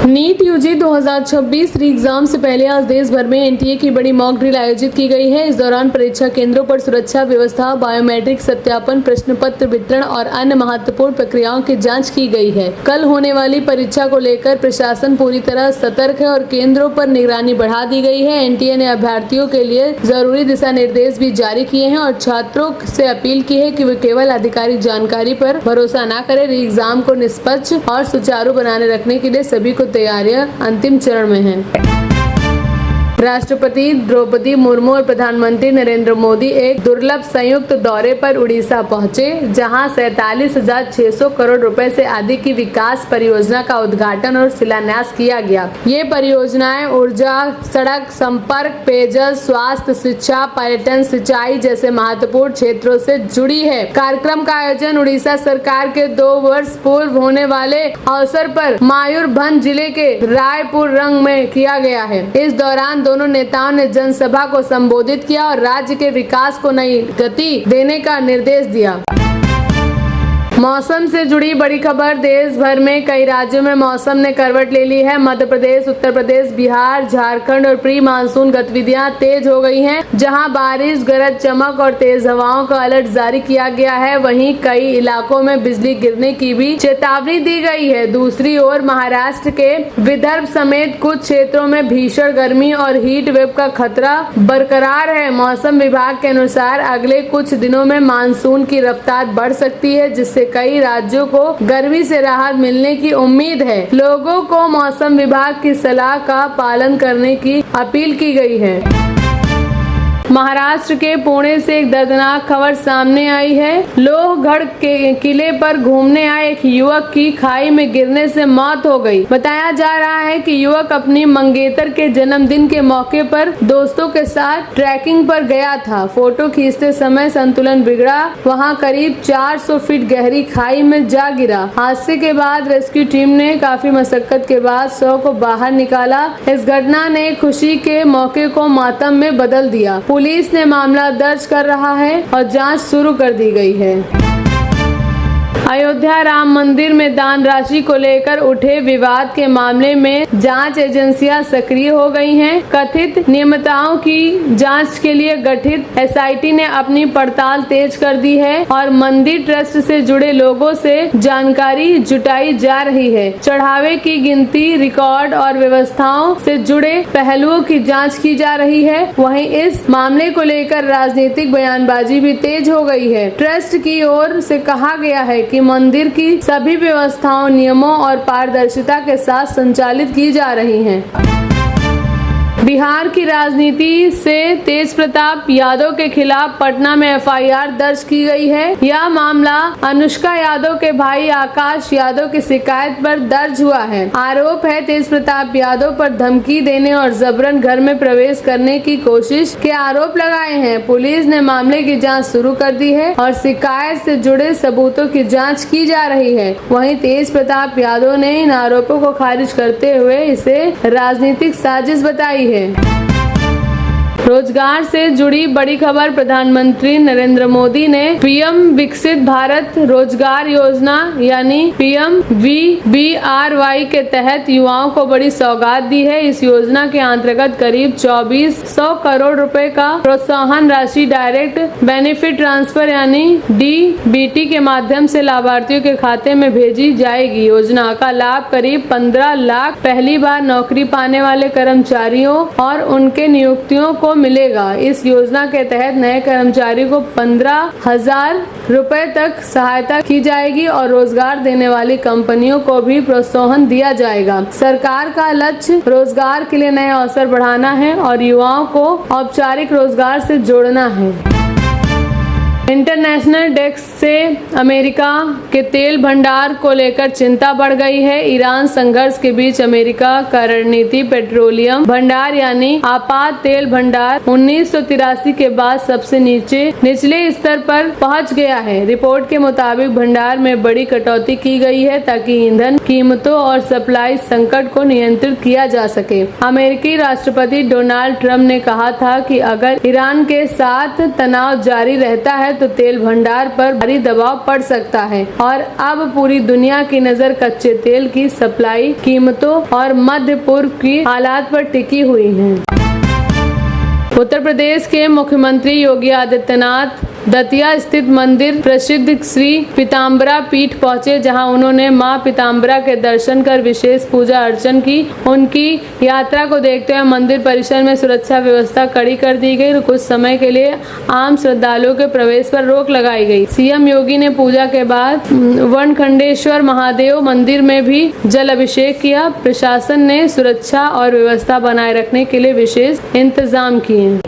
NEET UG 2026 री exam से पहले आज देश भर में एनटीए की बड़ी मॉक ड्रिल आयोजित की गई है। इस दौरान परीक्षा केंद्रों पर सुरक्षा व्यवस्था, बायोमेट्रिक सत्यापन, प्रश्न पत्र वितरण और अन्य महत्वपूर्ण प्रक्रियाओं की जांच की गई है। कल होने वाली परीक्षा को लेकर प्रशासन पूरी तरह सतर्क है और केंद्रों पर निगरानी बढ़ा दी गई है। एनटीए ने अभ्यर्थियों के लिए जरूरी दिशा निर्देश भी जारी किए हैं और छात्रों से अपील की है कि वे केवल आधिकारिक जानकारी पर भरोसा न करें। री एग्जाम को निष्पक्ष और सुचारू बनाने रखने के लिए सभी को तैयारियां अंतिम चरण में हैं। राष्ट्रपति द्रौपदी मुर्मू और प्रधानमंत्री नरेंद्र मोदी एक दुर्लभ संयुक्त दौरे पर उड़ीसा पहुंचे, जहां 47,600 करोड़ रुपए से अधिक की विकास परियोजना का उद्घाटन और शिलान्यास किया गया। ये परियोजनाएं ऊर्जा, सड़क संपर्क, पेयजल, स्वास्थ्य, शिक्षा, पर्यटन, सिंचाई जैसे महत्वपूर्ण क्षेत्रों से जुड़ी है। कार्यक्रम का आयोजन उड़ीसा सरकार के 2 वर्ष पूर्व होने वाले अवसर पर मयूरभंज जिले के रायपुर रंग में किया गया है। इस दौरान दोनों नेताओं ने जनसभा को संबोधित किया और राज्य के विकास को नई गति देने का निर्देश दिया। मौसम से जुड़ी बड़ी खबर। देश भर में कई राज्यों में मौसम ने करवट ले ली है। मध्य प्रदेश, उत्तर प्रदेश, बिहार, झारखंड और प्री मानसून गतिविधियां तेज हो गई हैं, जहां बारिश, गरज चमक और तेज हवाओं का अलर्ट जारी किया गया है। वहीं कई इलाकों में बिजली गिरने की भी चेतावनी दी गई है। दूसरी ओर महाराष्ट्र के विदर्भ समेत कुछ क्षेत्रों में भीषण गर्मी और हीट वेव का खतरा बरकरार है। मौसम विभाग के अनुसार अगले कुछ दिनों में मानसून की रफ्तार बढ़ सकती है, जिससे कई राज्यों को गर्मी से राहत मिलने की उम्मीद है। लोगों को मौसम विभाग की सलाह का पालन करने की अपील की गई है। महाराष्ट्र के पुणे से एक दर्दनाक खबर सामने आई है। लोहगढ़ के किले पर घूमने आए एक युवक की खाई में गिरने से मौत हो गई। बताया जा रहा है कि युवक अपनी मंगेतर के जन्मदिन के मौके पर दोस्तों के साथ ट्रैकिंग पर गया था। फोटो खींचते समय संतुलन बिगड़ा, वहां करीब 400 फीट गहरी खाई में जा गिरा। हादसे के बाद रेस्क्यू टीम ने काफी मशक्कत के बाद शव को बाहर निकाला। इस घटना ने खुशी के मौके को मातम में बदल दिया। पुलिस ने मामला दर्ज कर रहा है और जांच शुरू कर दी गई है। अयोध्या राम मंदिर में दान राशि को लेकर उठे विवाद के मामले में जांच एजेंसियां सक्रिय हो गई हैं। कथित नियमितताओं की जांच के लिए गठित एसआईटी ने अपनी पड़ताल तेज कर दी है और मंदिर ट्रस्ट से जुड़े लोगों से जानकारी जुटाई जा रही है। चढ़ावे की गिनती, रिकॉर्ड और व्यवस्थाओं से जुड़े पहलुओं की जांच की जा रही है। वहीं इस मामले को लेकर राजनीतिक बयानबाजी भी तेज हो गई है। ट्रस्ट की ओर से कहा गया है कि मंदिर की सभी व्यवस्थाओं, नियमों और पारदर्शिता के साथ संचालित की जा रही हैं। बिहार की राजनीति से तेज प्रताप यादव के खिलाफ पटना में एफआईआर दर्ज की गई है। यह मामला अनुष्का यादव के भाई आकाश यादव की शिकायत पर दर्ज हुआ है। आरोप है तेज प्रताप यादव पर धमकी देने और जबरन घर में प्रवेश करने की कोशिश के आरोप लगाए हैं। पुलिस ने मामले की जांच शुरू कर दी है और शिकायत से जुड़े सबूतों की जांच की जा रही है। वहीं तेज प्रताप यादव ने इन आरोपों को खारिज करते हुए इसे राजनीतिक साजिश बताई है। रोजगार से जुड़ी बड़ी खबर। प्रधानमंत्री नरेंद्र मोदी ने पीएम विकसित भारत रोजगार योजना यानी PMVBRY के तहत युवाओं को बड़ी सौगात दी है। इस योजना के अंतर्गत करीब 2400 करोड़ रुपए का प्रोत्साहन राशि डायरेक्ट बेनिफिट ट्रांसफर यानी DBT के माध्यम से लाभार्थियों के खाते में भेजी जाएगी। योजना का लाभ करीब 15 लाख पहली बार नौकरी पाने वाले कर्मचारियों और उनके नियुक्तियों को मिलेगा। इस योजना के तहत नए कर्मचारी को 15,000 रुपए तक सहायता की जाएगी और रोजगार देने वाली कंपनियों को भी प्रोत्साहन दिया जाएगा। सरकार का लक्ष्य रोजगार के लिए नए अवसर बढ़ाना है और युवाओं को औपचारिक रोजगार से जोड़ना है। इंटरनेशनल डेस्क से अमेरिका के तेल भंडार को लेकर चिंता बढ़ गई है। ईरान संघर्ष के बीच अमेरिका का रणनीति पेट्रोलियम भंडार यानी आपात तेल भंडार 1983 के बाद सबसे निचले स्तर पर पहुंच गया है। रिपोर्ट के मुताबिक भंडार में बड़ी कटौती की गई है ताकि ईंधन कीमतों और सप्लाई संकट को नियंत्रित किया जा सके। अमेरिकी राष्ट्रपति डोनाल्ड ट्रंप ने कहा था कि अगर ईरान के साथ तनाव जारी रहता है तो तेल भंडार पर भारी दबाव पड़ सकता है और अब पूरी दुनिया की नजर कच्चे तेल की सप्लाई कीमतों और मध्य पूर्व की हालात पर टिकी हुई है। उत्तर प्रदेश के मुख्यमंत्री योगी आदित्यनाथ दतिया स्थित मंदिर प्रसिद्ध श्री पीताम्बरा पीठ पहुंचे, जहां उन्होंने मां पीताम्बरा के दर्शन कर विशेष पूजा अर्चन की। उनकी यात्रा को देखते हुए मंदिर परिसर में सुरक्षा व्यवस्था कड़ी कर दी गई और कुछ समय के लिए आम श्रद्धालुओं के प्रवेश पर रोक लगाई गई। सीएम योगी ने पूजा के बाद वनखंडेश्वर महादेव मंदिर में भी जल अभिषेक किया। प्रशासन ने सुरक्षा और व्यवस्था बनाए रखने के लिए विशेष इंतजाम किए।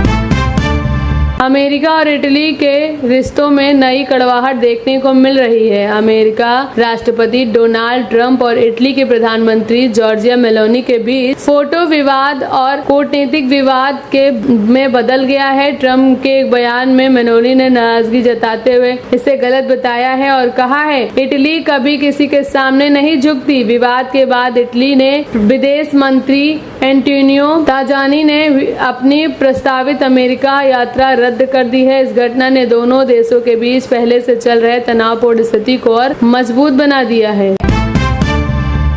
अमेरिका और इटली के रिश्तों में नई कड़वाहट देखने को मिल रही है। अमेरिका राष्ट्रपति डोनाल्ड ट्रंप और इटली के प्रधानमंत्री जॉर्जिया मेलोनी के बीच फोटो विवाद और कूटनीतिक विवाद में बदल गया है। ट्रंप के एक बयान में मेलोनी ने नाराजगी जताते हुए इसे गलत बताया है और कहा है इटली कभी किसी के सामने नहीं झुकती। विवाद के बाद इटली ने विदेश मंत्री एंटोनियो ताजानी ने अपनी प्रस्तावित अमेरिका यात्रा रद्द कर दी है। इस घटना ने दोनों देशों के बीच पहले से चल रहे तनावपूर्ण स्थिति को और मजबूत बना दिया है।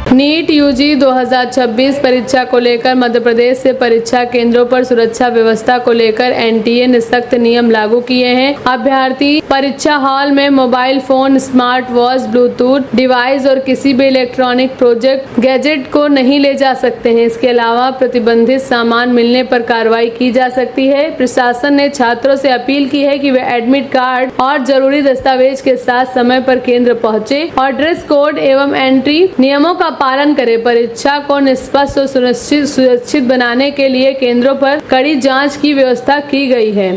नीट यूजी 2026 परीक्षा को लेकर मध्य प्रदेश से परीक्षा केंद्रों पर सुरक्षा व्यवस्था को लेकर एनटीए ने सख्त नियम लागू किए हैं। अभ्यर्थी परीक्षा हॉल में mobile phone, smart watch, Bluetooth device और किसी भी इलेक्ट्रॉनिक प्रोजेक्ट गैजेट को नहीं ले जा सकते हैं। इसके अलावा प्रतिबंधित सामान मिलने पर कार्रवाई की जा सकती है। प्रशासन ने छात्रों से अपील की है कि वे एडमिट कार्ड और जरूरी दस्तावेज के साथ समय पर केंद्र पहुंचे और ड्रेस कोड एवं एंट्री नियमों का पालन करें। परीक्षा को निष्पक्ष और सुरक्षित बनाने के लिए केंद्रों पर कड़ी जांच की व्यवस्था की गई है।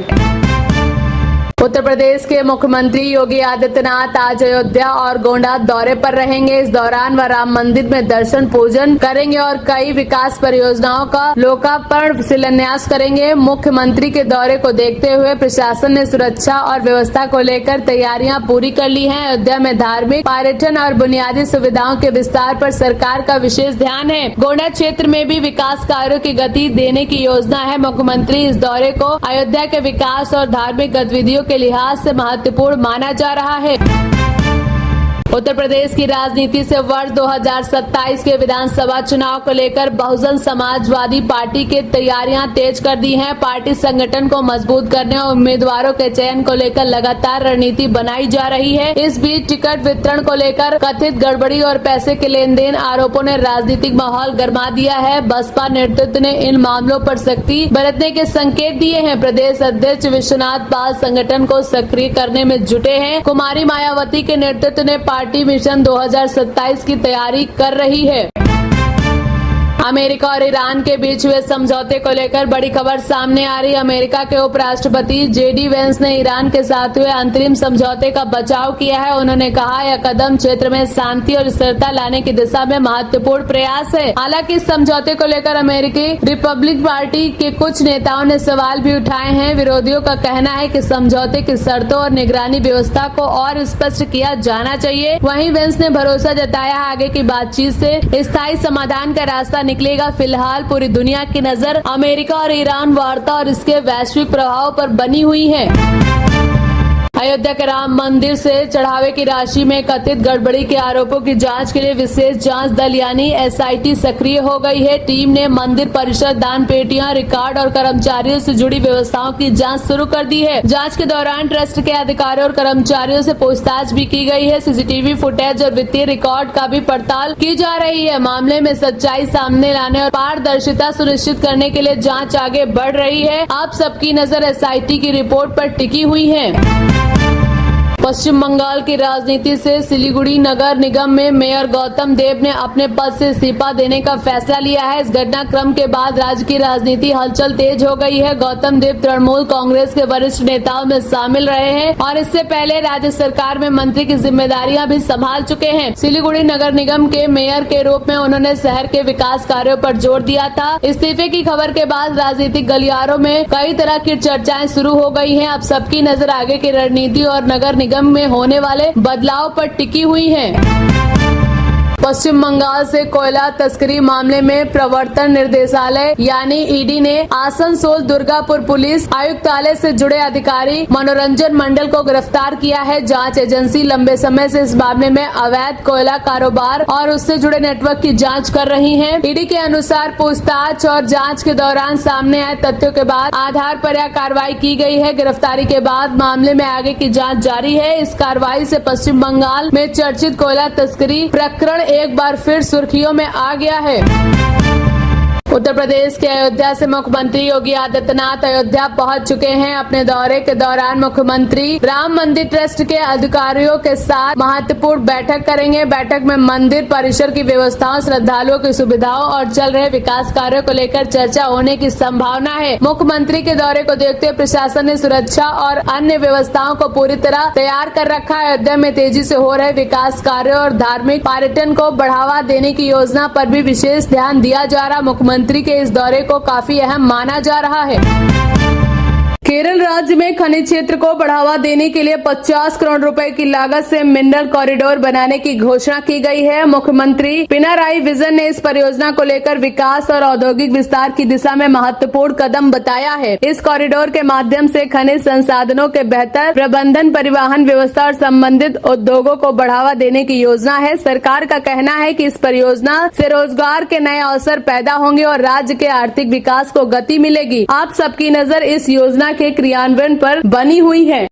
उत्तर प्रदेश के मुख्यमंत्री योगी आदित्यनाथ आज अयोध्या और गोंडा दौरे पर रहेंगे। इस दौरान वह राम मंदिर में दर्शन पूजन करेंगे और कई विकास परियोजनाओं का लोकार्पण शिलान्यास करेंगे। मुख्यमंत्री के दौरे को देखते हुए प्रशासन ने सुरक्षा और व्यवस्था को लेकर तैयारियां पूरी कर ली हैं। अयोध्या में धार्मिक, पर्यटन और बुनियादी सुविधाओं के विस्तार पर सरकार का विशेष ध्यान है। गोंडा क्षेत्र में भी विकास कार्यों की गति देने की योजना है। मुख्यमंत्री इस दौरे को अयोध्या के विकास और धार्मिक गतिविधियों के लिहाज से महत्वपूर्ण माना जा रहा है। उत्तर प्रदेश की राजनीति से वर्ष 2027 के विधानसभा चुनाव को लेकर बहुजन समाजवादी पार्टी की तैयारियां तेज कर दी हैं। पार्टी संगठन को मजबूत करने और उम्मीदवारों के चयन को लेकर लगातार रणनीति बनाई जा रही है। इस बीच टिकट वितरण को लेकर कथित गड़बड़ी और पैसे के लेन देन आरोपों ने राजनीतिक माहौल गर्मा दिया है। बसपा नेतृत्व ने इन मामलों पर सख्ती बरतने के संकेत दिए हैं। प्रदेश अध्यक्ष विश्वनाथ पाल संगठन को सक्रिय करने में जुटे हैं। कुमारी मायावती के नेतृत्व ने पार्टी मिशन 2027 की तैयारी कर रही है। अमेरिका और ईरान के बीच हुए समझौते को लेकर बड़ी खबर सामने आ रही है। अमेरिका के उपराष्ट्रपति जेडी वेंस ने ईरान के साथ हुए अंतरिम समझौते का बचाव किया है। उन्होंने कहा यह कदम क्षेत्र में शांति और स्थिरता लाने की दिशा में महत्वपूर्ण प्रयास है। हालांकि इस समझौते को लेकर अमेरिकी रिपब्लिक पार्टी के कुछ नेताओं ने सवाल भी उठाए हैं। विरोधियों का कहना है कि समझौते की शर्तों और निगरानी व्यवस्था को और स्पष्ट किया जाना चाहिए। वहीं वेंस ने भरोसा जताया आगे की बातचीत से स्थायी समाधान का रास्ता निकलेगा। फिलहाल पूरी दुनिया की नजर अमेरिका और ईरान वार्ता और इसके वैश्विक प्रभाव पर बनी हुई है। अयोध्या के राम मंदिर से चढ़ावे की राशि में कथित गड़बड़ी के आरोपों की जांच के लिए विशेष जांच दल यानी एसआईटी सक्रिय हो गई है। टीम ने मंदिर परिसर, दान पेटियां, रिकॉर्ड और कर्मचारियों से जुड़ी व्यवस्थाओं की जांच शुरू कर दी है। जांच के दौरान ट्रस्ट के अधिकारियों और कर्मचारियों से पूछताछ भी की गई है। सीसीटीवी फुटेज और वित्तीय रिकॉर्ड का भी पड़ताल की जा रही है। मामले में सच्चाई सामने लाने और पारदर्शिता सुनिश्चित करने के लिए जाँच आगे बढ़ रही है। आप सबकी नजर एसआईटी की रिपोर्ट पर टिकी हुई है। पश्चिम बंगाल की राजनीति से सिलीगुड़ी नगर निगम में मेयर गौतम देव ने अपने पद से इस्तीफा देने का फैसला लिया है। इस घटनाक्रम के बाद राज्य की राजनीति हलचल तेज हो गई है। गौतम देव तृणमूल कांग्रेस के वरिष्ठ नेताओं में शामिल रहे हैं और इससे पहले राज्य सरकार में मंत्री की जिम्मेदारियां भी संभाल चुके हैं। सिलीगुड़ी नगर निगम के मेयर के रूप में उन्होंने शहर के विकास कार्यों पर जोर दिया था। इस्तीफे की खबर के बाद राजनीतिक गलियारों में कई तरह की चर्चाएं शुरू हो गई हैं। अब सबकी नजर आगे की रणनीति और नगर निगम में होने वाले बदलाव पर टिकी हुई है। पश्चिम बंगाल से कोयला तस्करी मामले में प्रवर्तन निर्देशालय यानी ईडी ने आसनसोल दुर्गापुर पुलिस आयुक्तालय से जुड़े अधिकारी मनोरंजन मंडल को गिरफ्तार किया है। जांच एजेंसी लंबे समय से इस मामले में अवैध कोयला कारोबार और उससे जुड़े नेटवर्क की जांच कर रही है। ईडी के अनुसार पूछताछ और जांच के दौरान सामने आए तथ्यों के बाद आधार पर यह कार्रवाई की गई है। गिरफ्तारी के बाद मामले में आगे की जांच जारी है। इस कार्रवाई से पश्चिम बंगाल में चर्चित कोयला तस्करी प्रकरण एक बार फिर सुर्खियों में आ गया है। उत्तर प्रदेश के अयोध्या से मुख्यमंत्री योगी आदित्यनाथ अयोध्या पहुंच चुके हैं। अपने दौरे के दौरान मुख्यमंत्री राम मंदिर ट्रस्ट के अधिकारियों के साथ महत्वपूर्ण बैठक करेंगे। बैठक में मंदिर परिसर की व्यवस्थाओं, श्रद्धालुओं की सुविधाओं और चल रहे विकास कार्यों को लेकर चर्चा होने की संभावना है। मुख्यमंत्री के दौरे को देखते हुए प्रशासन ने सुरक्षा और अन्य व्यवस्थाओं को पूरी तरह तैयार कर रखा है। अयोध्या में तेजी से हो रहे विकास कार्यों और धार्मिक पर्यटन को बढ़ावा देने की योजना पर भी विशेष ध्यान दिया जा रहा। मुख्यमंत्री के इस दौरे को काफी अहम माना जा रहा है। केरल राज्य में खनिज क्षेत्र को बढ़ावा देने के लिए 50 करोड़ रुपए की लागत से मिनरल कॉरिडोर बनाने की घोषणा की गई है। मुख्यमंत्री पिनाराई विजयन ने इस परियोजना को लेकर विकास और औद्योगिक विस्तार की दिशा में महत्वपूर्ण कदम बताया है। इस कॉरिडोर के माध्यम से खनिज संसाधनों के बेहतर प्रबंधन, परिवहन व्यवस्था और संबंधित उद्योगों को बढ़ावा देने की योजना है। सरकार का कहना है कि इस परियोजना से रोजगार के नए अवसर पैदा होंगे और राज्य के आर्थिक विकास को गति मिलेगी। आप सबकी नजर इस योजना के क्रियान्वयन पर बनी हुई है।